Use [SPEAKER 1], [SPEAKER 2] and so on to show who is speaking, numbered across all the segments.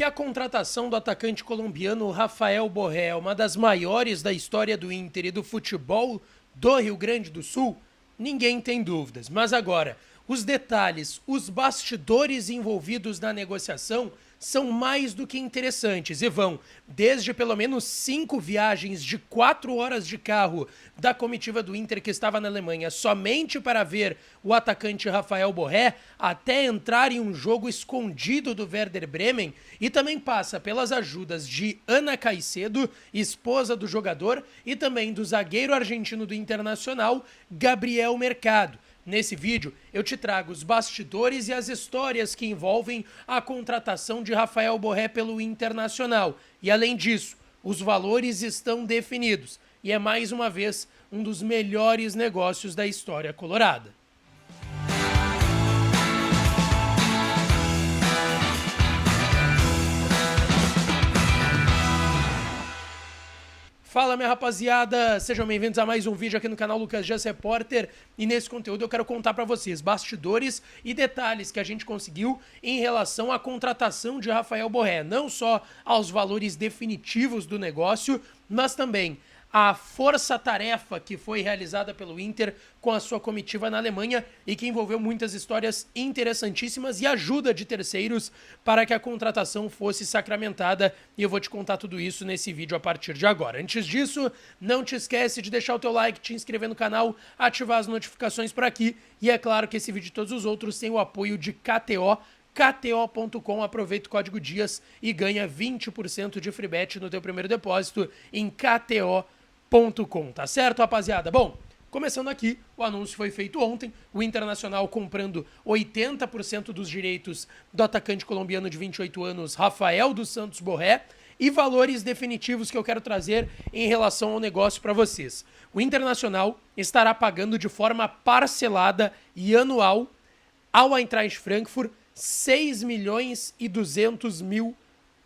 [SPEAKER 1] que a contratação do atacante colombiano Rafael Borré é uma das maiores da história do Inter e do futebol do Rio Grande do Sul, ninguém tem dúvidas. Mas agora, os detalhes, os bastidores envolvidos na negociação são mais do que interessantes e vão desde pelo menos 5 viagens de 4 horas de carro da comitiva do Inter que estava na Alemanha somente para ver o atacante Rafael Borré, até entrar em um jogo escondido do Werder Bremen, e também passa pelas ajudas de Ana Caicedo, esposa do jogador, e também do zagueiro argentino do Internacional, Gabriel Mercado. Nesse vídeo, eu te trago os bastidores e as histórias que envolvem a contratação de Rafael Borré pelo Internacional. E além disso, os valores estão definidos. E é mais uma vez um dos melhores negócios da história colorada. Fala, minha rapaziada, sejam bem-vindos a mais um vídeo aqui no canal Lucas Dias Repórter, e nesse conteúdo eu quero contar pra vocês bastidores e detalhes que a gente conseguiu em relação à contratação de Rafael Borré, não só aos valores definitivos do negócio, mas também a força-tarefa que foi realizada pelo Inter com a sua comitiva na Alemanha e que envolveu muitas histórias interessantíssimas e ajuda de terceiros para que a contratação fosse sacramentada, e eu vou te contar tudo isso nesse vídeo a partir de agora. Antes disso, não te esquece de deixar o teu like, te inscrever no canal, ativar as notificações por aqui, e é claro que esse vídeo e todos os outros têm o apoio de KTO, KTO.com, aproveita o código DIAS e ganha 20% de free bet no teu primeiro depósito em KTO.com, tá certo, rapaziada? Bom, começando aqui, o anúncio foi feito ontem, o Internacional comprando 80% dos direitos do atacante colombiano de 28 anos, Rafael dos Santos Borré, e valores definitivos que eu quero trazer em relação ao negócio para vocês. O Internacional estará pagando de forma parcelada e anual ao Eintracht Frankfurt 6 milhões e 200 mil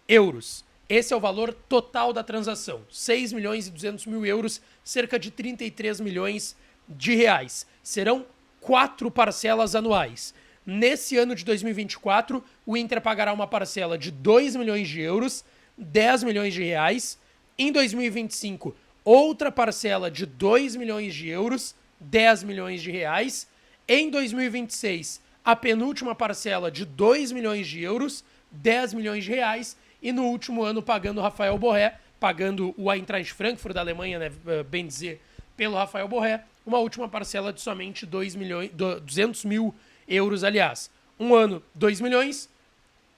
[SPEAKER 1] euros. Esse é o valor total da transação, 6 milhões e 200 mil euros, cerca de 33 milhões de reais. Serão 4 parcelas anuais. Nesse ano de 2024, o Inter pagará uma parcela de 2 milhões de euros, 10 milhões de reais. Em 2025, outra parcela de 2 milhões de euros, 10 milhões de reais. Em 2026, a penúltima parcela de 2 milhões de euros, 10 milhões de reais. E no último ano, pagando o Rafael Borré, pagando o Eintracht Frankfurt da Alemanha, né, bem dizer, pelo Rafael Borré, uma última parcela de somente 200 mil euros, aliás. Um ano, 2 milhões,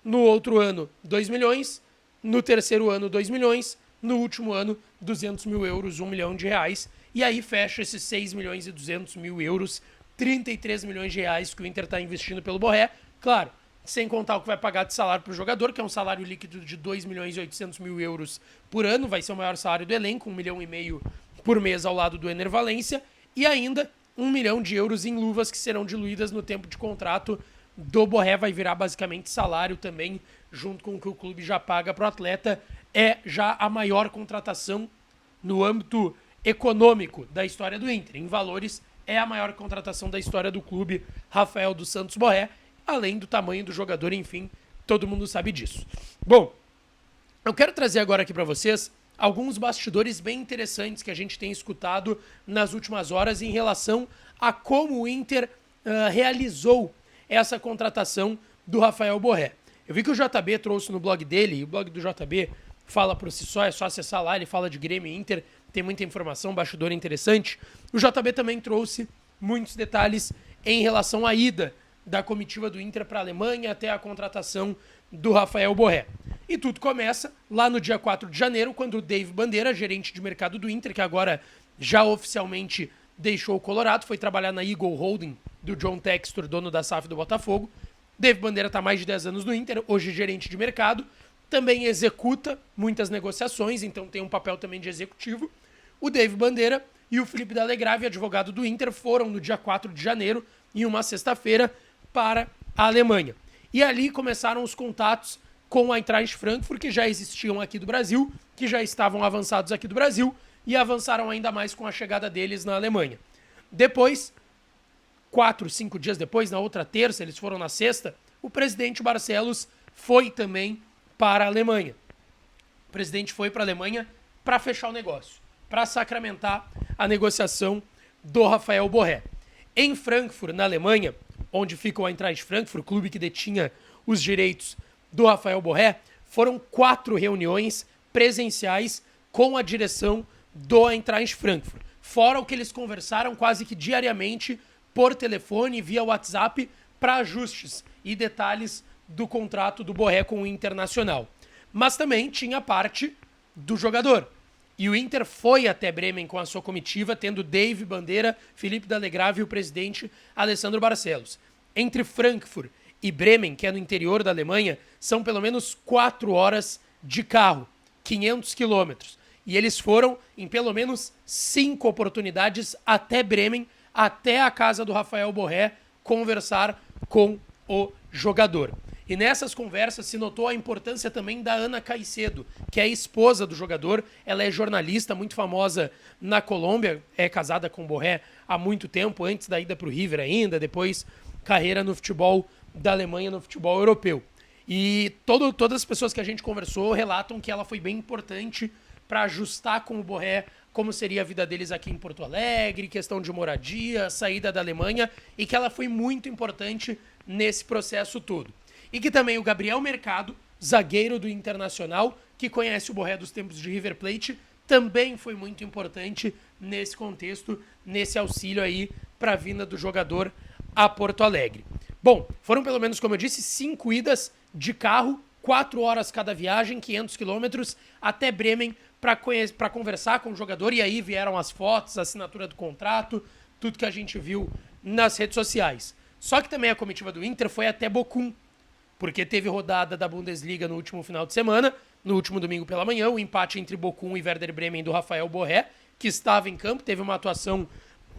[SPEAKER 1] no outro ano, 2 milhões, no terceiro ano, 2 milhões, no último ano, 200 mil euros, 1 milhão de reais, e aí fecha esses 6 milhões e 200 mil euros, 33 milhões de reais que o Inter está investindo pelo Borré, claro, sem contar o que vai pagar de salário para o jogador, que é um salário líquido de 2 milhões e 800 mil euros por ano, vai ser o maior salário do elenco, 1,5 milhão por mês ao lado do Ener Valencia, e ainda 1 milhão de euros em luvas que serão diluídas no tempo de contrato do Borré, vai virar basicamente salário também, junto com o que o clube já paga para o atleta. É já a maior contratação no âmbito econômico da história do Inter. Em valores, é a maior contratação da história do clube, Rafael dos Santos Borré, além do tamanho do jogador, enfim, todo mundo sabe disso. Bom, eu quero trazer agora aqui para vocês alguns bastidores bem interessantes que a gente tem escutado nas últimas horas em relação a como o Inter realizou essa contratação do Rafael Borré. Eu vi que o JB trouxe no blog dele, e o blog do JB fala por si só, é só acessar lá, ele fala de Grêmio e Inter, tem muita informação, bastidor interessante. O JB também trouxe muitos detalhes em relação à ida da comitiva do Inter para a Alemanha até a contratação do Rafael Borré. E tudo começa lá no dia 4 de janeiro, quando o Dave Bandeira, gerente de mercado do Inter, que agora já oficialmente deixou o Colorado, foi trabalhar na Eagle Holding do John Textor, dono da SAF do Botafogo. Dave Bandeira está há mais de 10 anos no Inter, hoje gerente de mercado, também executa muitas negociações, então tem um papel também de executivo. O Dave Bandeira e o Felipe Dallegrave, advogado do Inter, foram no dia 4 de janeiro, em uma sexta-feira, para a Alemanha. E ali começaram os contatos com a Eintracht Frankfurt, que já existiam aqui do Brasil, que já estavam avançados aqui do Brasil, e avançaram ainda mais com a chegada deles na Alemanha. Depois, 4, 5 dias depois, na outra terça, eles foram na sexta, o presidente Barcelos foi também para a Alemanha. O presidente foi para a Alemanha para fechar o negócio, para sacramentar a negociação do Rafael Borré. Em Frankfurt, na Alemanha, onde fica o Eintracht Frankfurt, clube que detinha os direitos do Rafael Borré, foram 4 reuniões presenciais com a direção do Eintracht Frankfurt. Fora o que eles conversaram quase que diariamente por telefone e via WhatsApp para ajustes e detalhes do contrato do Borré com o Internacional. Mas também tinha parte do jogador. E o Inter foi até Bremen com a sua comitiva, tendo Dave Bandeira, Felipe D'Allegrave e o presidente Alessandro Barcelos. Entre Frankfurt e Bremen, que é no interior da Alemanha, são pelo menos 4 horas de carro, 500 quilômetros. E eles foram em pelo menos 5 oportunidades até Bremen, até a casa do Rafael Borré, conversar com o jogador. E nessas conversas se notou a importância também da Ana Caicedo, que é a esposa do jogador. Ela é jornalista muito famosa na Colômbia, é casada com o Borré há muito tempo, antes da ida para o River ainda, depois carreira no futebol da Alemanha, no futebol europeu. E todas as pessoas que a gente conversou relatam que ela foi bem importante para ajustar com o Borré como seria a vida deles aqui em Porto Alegre, questão de moradia, saída da Alemanha, e que ela foi muito importante nesse processo todo. E que também o Gabriel Mercado, zagueiro do Internacional, que conhece o Borré dos tempos de River Plate, também foi muito importante nesse contexto, nesse auxílio aí para a vinda do jogador a Porto Alegre. Bom, foram pelo menos, como eu disse, 5 idas de carro, 4 horas cada viagem, 500 quilômetros, até Bremen para conversar com o jogador, e aí vieram as fotos, a assinatura do contrato, tudo que a gente viu nas redes sociais. Só que também a comitiva do Inter foi até Bochum, porque teve rodada da Bundesliga no último final de semana, no último domingo pela manhã, o empate entre Bochum e Werder Bremen do Rafael Borré, que estava em campo, teve uma atuação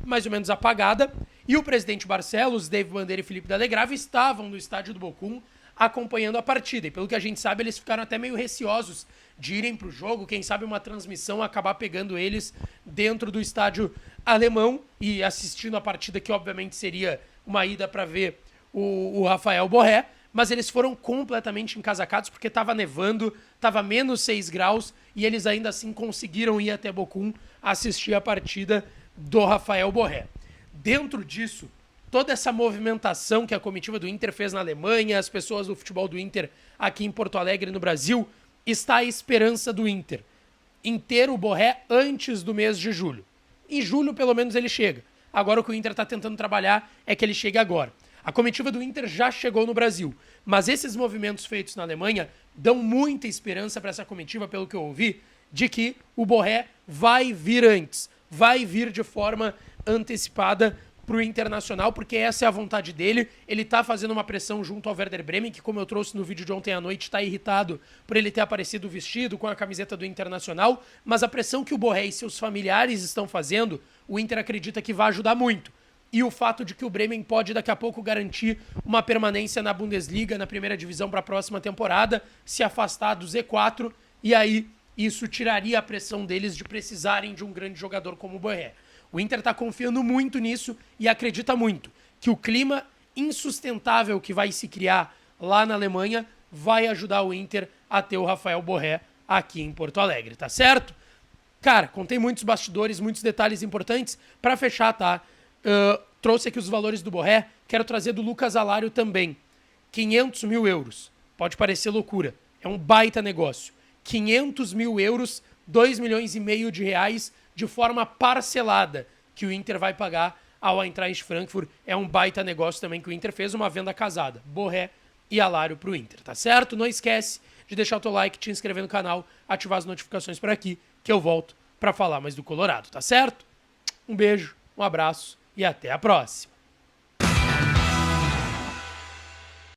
[SPEAKER 1] mais ou menos apagada, e o presidente Barcelos, Dave Bandeira e Felipe D'Allegrave estavam no estádio do Bochum acompanhando a partida, e pelo que a gente sabe, eles ficaram até meio receosos de irem para o jogo, quem sabe uma transmissão acabar pegando eles dentro do estádio alemão e assistindo a partida, que obviamente seria uma ida para ver o Rafael Borré, mas eles foram completamente encasacados porque estava nevando, estava menos 6 graus e eles ainda assim conseguiram ir até Bochum assistir a partida do Rafael Borré. Dentro disso, toda essa movimentação que a comitiva do Inter fez na Alemanha, as pessoas do futebol do Inter aqui em Porto Alegre, no Brasil, está a esperança do Inter em ter o Borré antes do mês de julho. Em julho, pelo menos, ele chega. Agora o que o Inter está tentando trabalhar é que ele chegue agora. A comitiva do Inter já chegou no Brasil, mas esses movimentos feitos na Alemanha dão muita esperança para essa comitiva, pelo que eu ouvi, de que o Borré vai vir antes, vai vir de forma antecipada para o Internacional, porque essa é a vontade dele. Ele está fazendo uma pressão junto ao Werder Bremen, que, como eu trouxe no vídeo de ontem à noite, está irritado por ele ter aparecido vestido com a camiseta do Internacional, mas a pressão que o Borré e seus familiares estão fazendo, o Inter acredita que vai ajudar muito. E o fato de que o Bremen pode daqui a pouco garantir uma permanência na Bundesliga, na primeira divisão para a próxima temporada, se afastar do Z4, e aí isso tiraria a pressão deles de precisarem de um grande jogador como o Borré. O Inter está confiando muito nisso e acredita muito que o clima insustentável que vai se criar lá na Alemanha vai ajudar o Inter a ter o Rafael Borré aqui em Porto Alegre, tá certo? Cara, contei muitos bastidores, muitos detalhes importantes. Para fechar, tá? Trouxe aqui os valores do Borré, quero trazer do Lucas Alário também. 500 mil euros. Pode parecer loucura, é um baita negócio. 500 mil euros, 2 milhões e meio de reais de forma parcelada que o Inter vai pagar ao Eintracht Frankfurt. É um baita negócio também que o Inter fez, uma venda casada. Borré e Alário pro Inter, tá certo? Não esquece de deixar o teu like, te inscrever no canal, ativar as notificações por aqui, que eu volto para falar mais do Colorado, tá certo? Um beijo, um abraço e até a próxima.